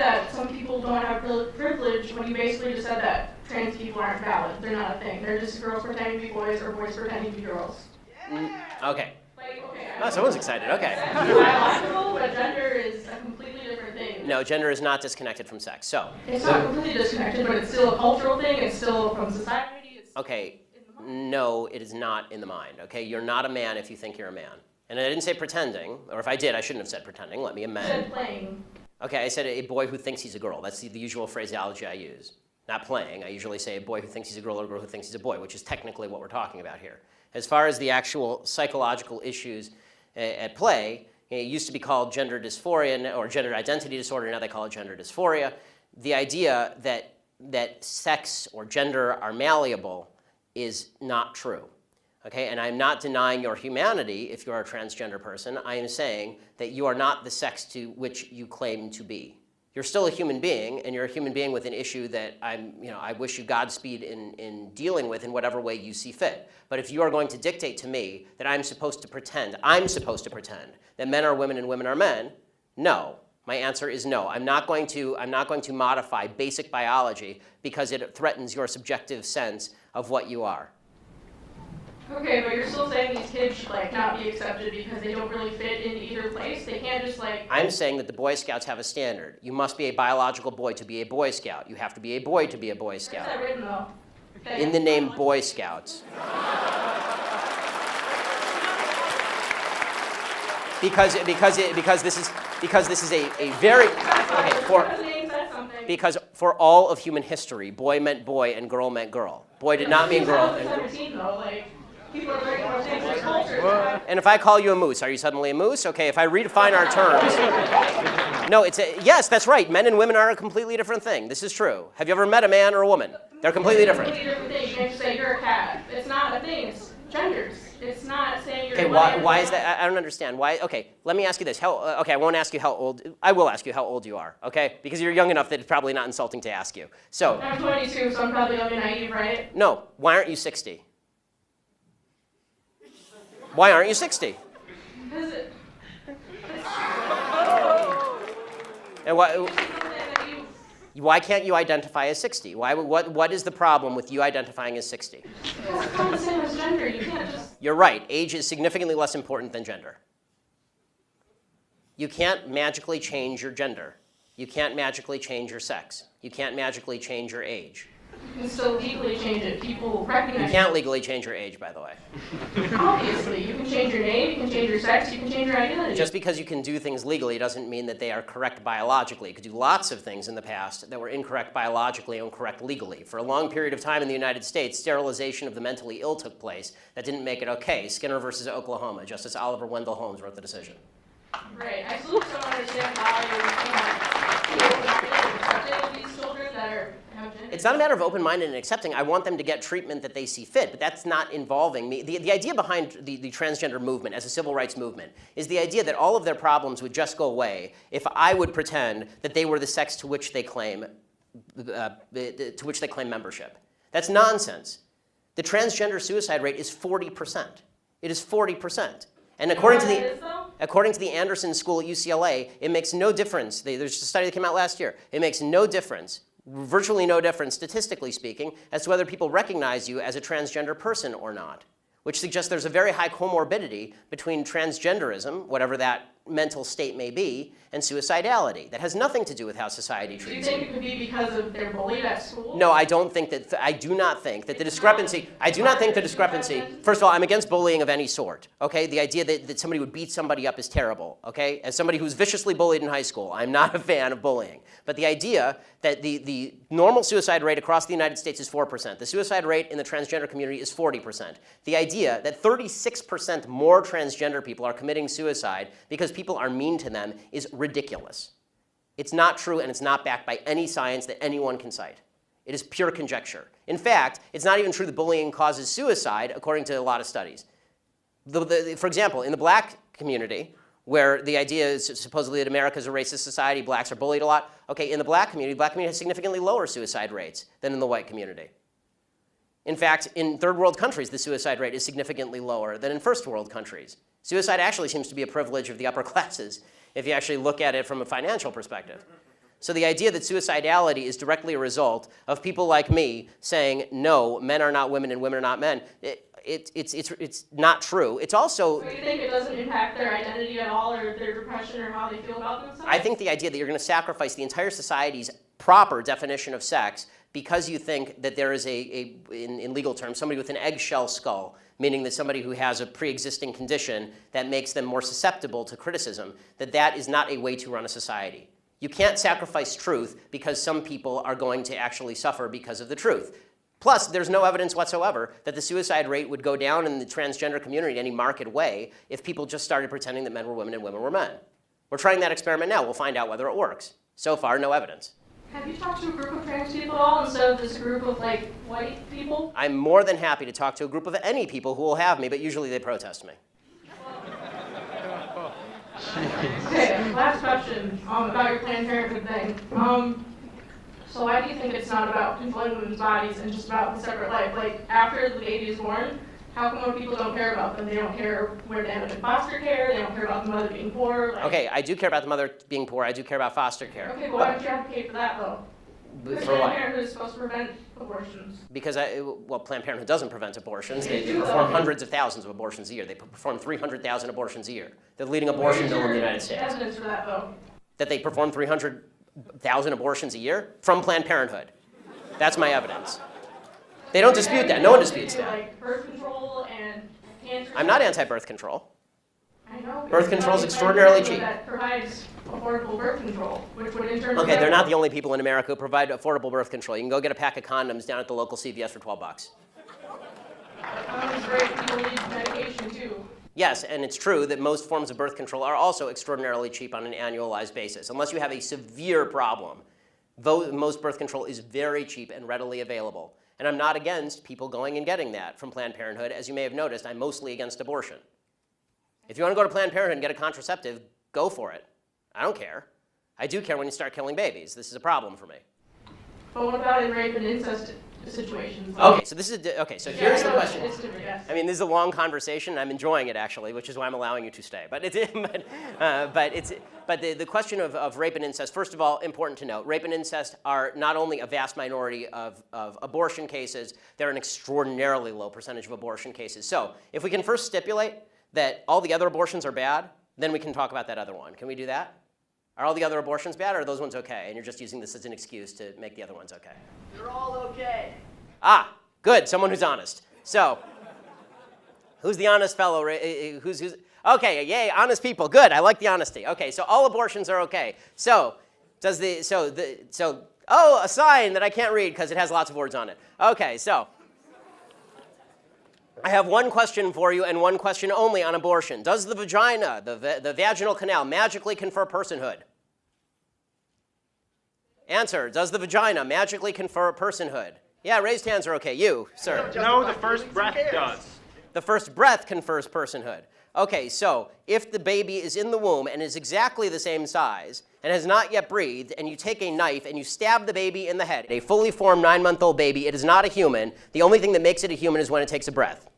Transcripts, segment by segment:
that some people don't have privilege when you basically just said that trans people aren't valid. They're not a thing. They're just girls pretending to be boys or boys pretending to be girls. Okay. Like, okay. Oh, someone's excited. Okay. Sex is biological, but gender is a completely different thing. No, gender is not disconnected from sex. So. It's not completely disconnected, but it's still a cultural thing. It's still from society. It's okay. No, it is not in the mind. Okay, you're not a man if you think you're a man. And I didn't say pretending, or if I did, I shouldn't have said pretending. Let me amend. You said playing. Okay, I said a boy who thinks he's a girl. That's the usual phraseology I use. Not playing. I usually say a boy who thinks he's a girl or a girl who thinks he's a boy, which is technically what we're talking about here. As far as the actual psychological issues at play, it used to be called gender dysphoria or gender identity disorder. Now they call it gender dysphoria. The idea that sex or gender are malleable is not true. Okay, and I'm not denying your humanity if you're a transgender person. I am saying that you are not the sex to which you claim to be. You're still a human being, and you're a human being with an issue that I wish you Godspeed in dealing with in whatever way you see fit. But if you are going to dictate to me that I'm supposed to pretend that men are women and women are men, no. My answer is no. I'm not going to modify basic biology because it threatens your subjective sense of what you are. Okay, but you're still saying these kids should not be accepted because they don't really fit in either place? They can't just I'm saying that the Boy Scouts have a standard. You must be a biological boy to be a Boy Scout. You have to be a boy to be a Boy Scout. Where's that written though? Okay. In the name Boy Scouts. Because this is a very because for all of human history, boy meant boy and girl meant girl. Boy did not mean girl. People are breaking our same-sex culture. And if I call you a moose, are you suddenly a moose? Okay, if I redefine our terms. No, yes, that's right. Men and women are a completely different thing. This is true. Have you ever met a man or a woman? They're completely different. It's a completely different thing. You can't just say you're a cat. It's not a thing. It's genders. It's not saying you're okay, why is that? I don't understand. Why? Okay, let me ask you this. Okay, I won't ask you how old. I will ask you how old you are, okay? Because you're young enough that it's probably not insulting to ask you. So. I'm 22, so I'm probably young and naive, right? No. Why aren't you 60? Why aren't you 60? Because and why can't you identify as 60? What is the problem with you identifying as 60? Because it's not the same as gender. You can't just... You're right. Age is significantly less important than gender. You can't magically change your gender. You can't magically change your sex. You can't magically change your age. You can still legally change it. People recognize You can't legally change your age, by the way. Obviously. You can change your name, you can change your sex, you can change your identity. Just because you can do things legally doesn't mean that they are correct biologically. You could do lots of things in the past that were incorrect biologically and correct legally. For a long period of time in the United States, sterilization of the mentally ill took place. That didn't make it okay. Skinner versus Oklahoma. Justice Oliver Wendell Holmes wrote the decision. Right. I still don't understand why you're accepting these children that are... It's not a matter of open-minded and accepting. I want them to get treatment that they see fit, but that's not involving me. The idea behind the transgender movement as a civil rights movement is the idea that all of their problems would just go away if I would pretend that they were the sex to which they claim membership. That's nonsense. The transgender suicide rate is 40%. It is 40%. And according to the Anderson School at UCLA, it makes no difference. There's a study that came out last year. It makes no difference, virtually no difference, statistically speaking, as to whether people recognize you as a transgender person or not, which suggests there's a very high comorbidity between transgenderism, whatever that mental state may be, and suicidality. That has nothing to do with how society treats you. Do you think it could be because of they're bullied at school? No, I don't think that. I do not think that the discrepancy. I do not think the discrepancy. First of all, I'm against bullying of any sort. Okay, the idea that somebody would beat somebody up is terrible. Okay, as somebody who's viciously bullied in high school, I'm not a fan of bullying. But the idea that the normal suicide rate across the United States is 4%. The suicide rate in the transgender community is 40%. The idea that 36% more transgender people are committing suicide because people are mean to them is ridiculous. It's not true, and it's not backed by any science that anyone can cite. It is pure conjecture. In fact, it's not even true that bullying causes suicide, according to a lot of studies. For example, in the black community, where the idea is supposedly that America is a racist society, blacks are bullied a lot. Okay, in the black community has significantly lower suicide rates than in the white community. In fact, in third world countries, the suicide rate is significantly lower than in first world countries. Suicide actually seems to be a privilege of the upper classes if you actually look at it from a financial perspective. So the idea that suicidality is directly a result of people like me saying, no, men are not women and women are not men, it's not true. It's also... So you think it doesn't impact their identity at all, or their depression, or how they feel about themselves? I think the idea that you're going to sacrifice the entire society's proper definition of sex because you think that there is in legal terms, somebody with an eggshell skull, meaning that somebody who has a pre-existing condition that makes them more susceptible to criticism, that is not a way to run a society. You can't sacrifice truth because some people are going to actually suffer because of the truth. Plus, there's no evidence whatsoever that the suicide rate would go down in the transgender community in any marked way if people just started pretending that men were women and women were men. We're trying that experiment now. We'll find out whether it works. So far, no evidence. Have you talked to a group of trans people at all instead of just a group of like white people? I'm more than happy to talk to a group of any people who will have me, but usually they protest me. Okay, last question about your Planned Parenthood thing. So why do you think it's not about controlling women's bodies and just about the separate life? Like, after the baby is born, how come when people don't care about them? They don't care where they end up in foster care, they don't care about the mother being poor. Like... Okay, I do care about the mother being poor, I do care about foster care. Okay, but why don't you advocate for that, though? Because for what? Planned Parenthood is supposed to prevent abortions. Because, Planned Parenthood doesn't prevent abortions. They perform hundreds of thousands of abortions a year. They perform 300,000 abortions a year. They're the leading abortion bill in the United States. Evidence for that, though? That they perform 300,000 abortions a year from Planned Parenthood. That's my evidence. They don't dispute that. No one disputes that. Like birth control and cancer. I'm not anti-birth control. I know. Birth control is extraordinarily cheap. That provides affordable birth control, which would in turn. Okay, they're not the only people in America who provide affordable birth control. You can go get a pack of condoms down at the local CVS for $12. Condoms are great. People need medication too. Yes, and it's true that most forms of birth control are also extraordinarily cheap on an annualized basis. Unless you have a severe problem, most birth control is very cheap and readily available. And I'm not against people going and getting that from Planned Parenthood. As you may have noticed, I'm mostly against abortion. If you want to go to Planned Parenthood and get a contraceptive, go for it. I don't care. I do care when you start killing babies. This is a problem for me. But what about in rape and incest situations? Okay, so this is so here's the question. It's different, yes. I mean, this is a long conversation. I'm enjoying it actually, which is why I'm allowing you to stay. But the question of rape and incest. First of all, important to note, rape and incest are not only a vast minority of abortion cases. They're an extraordinarily low percentage of abortion cases. So if we can first stipulate that all the other abortions are bad, then we can talk about that other one. Can we do that? Are all the other abortions bad, or are those ones okay? And you're just using this as an excuse to make the other ones okay. They're all okay. Ah, good. Someone who's honest. So, who's the honest fellow? Who's? Okay, yay, honest people. Good. I like the honesty. Okay, so all abortions are okay. So, oh, a sign that I can't read because it has lots of words on it. Okay, so I have one question for you and one question only on abortion. Does the vagina, the vaginal canal, magically confer personhood? Answer, does the vagina magically confer personhood? Yeah, raised hands are okay. You, sir. No, the first breath does. The first breath confers personhood. Okay, so if the baby is in the womb and is exactly the same size and has not yet breathed, and you take a knife and you stab the baby in the head, a fully formed 9-month-old baby, it is not a human. The only thing that makes it a human is when it takes a breath.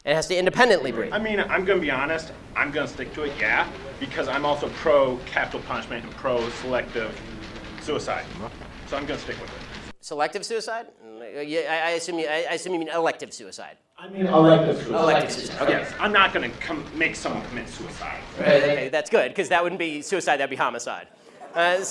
It has to independently breathe. I mean, I'm going to be honest. I'm going to stick to it, yeah, because I'm also pro-capital punishment and pro-selective suicide. So I'm going to stick with it. Selective suicide? Yeah, I assume you mean elective suicide. I mean elective suicide. Elective suicide. Okay. Yes, I'm not going to make someone commit suicide. Okay, that's good, because that wouldn't be suicide, that'd be homicide. That,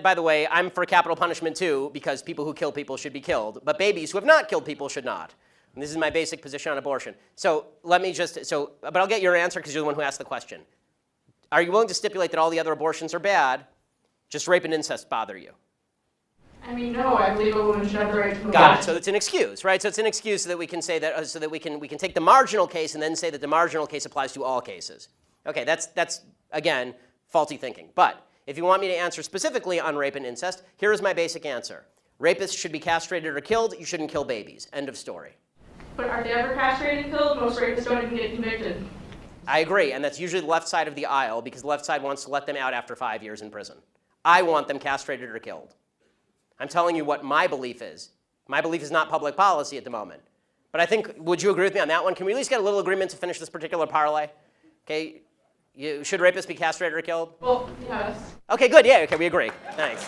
by the way, I'm for capital punishment too, because people who kill people should be killed, but babies who have not killed people should not. And this is my basic position on abortion. So let me but I'll get your answer because you're the one who asked the question. Are you willing to stipulate that all the other abortions are bad, just rape and incest bother you? I mean, no, I believe a woman should have the right to abortion. Got it. So it's an excuse, right? So it's an excuse so that we can say that, so that we can take the marginal case and then say that the marginal case applies to all cases. Okay, that's again faulty thinking. But if you want me to answer specifically on rape and incest, here is my basic answer: rapists should be castrated or killed. You shouldn't kill babies. End of story. But are they ever castrated and killed? Most rapists don't even get convicted. I agree, and that's usually the left side of the aisle because the left side wants to let them out after 5 years in prison. I want them castrated or killed. I'm telling you what my belief is. My belief is not public policy at the moment. But I think, would you agree with me on that one? Can we at least get a little agreement to finish this particular parlay? Okay, Should rapists be castrated or killed? Well, yes. Okay, good. Yeah, okay, we agree. Thanks.